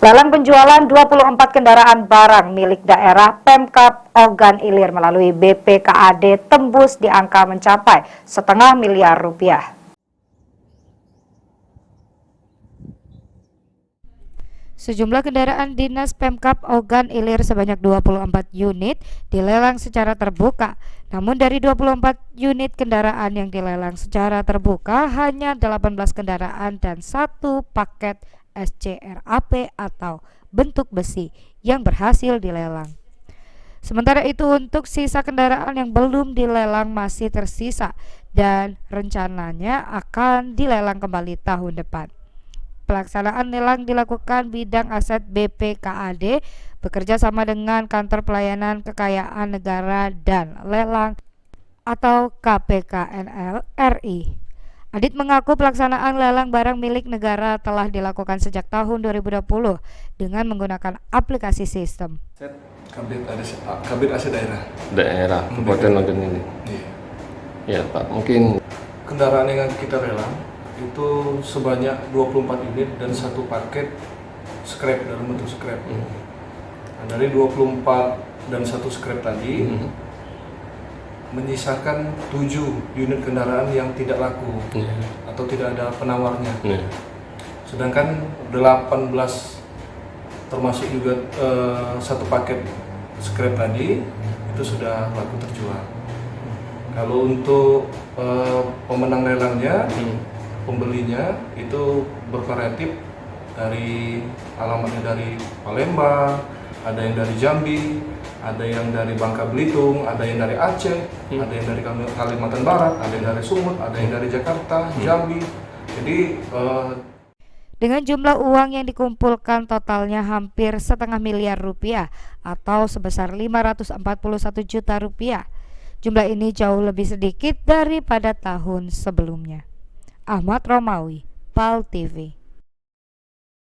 Lelang penjualan 24 kendaraan barang milik daerah Pemkab Ogan Ilir melalui BPKAD tembus di angka mencapai R1,5 miliar. Sejumlah kendaraan dinas Pemkab Ogan Ilir sebanyak 24 unit dilelang secara terbuka. Namun dari 24 unit kendaraan yang dilelang secara terbuka hanya 18 kendaraan dan 1 paket SCRAP atau bentuk besi yang berhasil dilelang. Sementara itu untuk sisa kendaraan yang belum dilelang masih tersisa dan rencananya akan dilelang kembali tahun depan. Pelaksanaan lelang dilakukan bidang aset BPKAD bekerja sama dengan Kantor Pelayanan Kekayaan Negara dan Lelang atau KPKNL RI. Adit mengaku pelaksanaan lelang barang milik negara telah dilakukan sejak tahun 2020 dengan menggunakan aplikasi sistem. Kabit Aset Daerah Kabupaten Ogan ini. Iya. Ya Pak, mungkin kendaraan yang kita lelang itu sebanyak 24 unit dan 1 paket scrap dalam bentuk scrap. Nah, dari 24 dan 1 scrap tadi menyisakan 7 unit kendaraan yang tidak laku atau tidak ada penawarnya. Sedangkan 18 termasuk juga 1 paket scrap tadi itu sudah laku terjual. Kalau untuk pemenang lelangnya, pembelinya itu bervariatif dari alamatnya dari Palembang, ada yang dari Jambi, ada yang dari Bangka Belitung, ada yang dari Aceh, ada yang dari Kalimantan Barat, ada yang dari Sumut, ada yang dari Jakarta, Jambi. Jadi dengan jumlah uang yang dikumpulkan totalnya hampir R1,5 miliar atau sebesar Rp541 juta. Jumlah ini jauh lebih sedikit daripada tahun sebelumnya. Ahmad Romawi, PAL TV.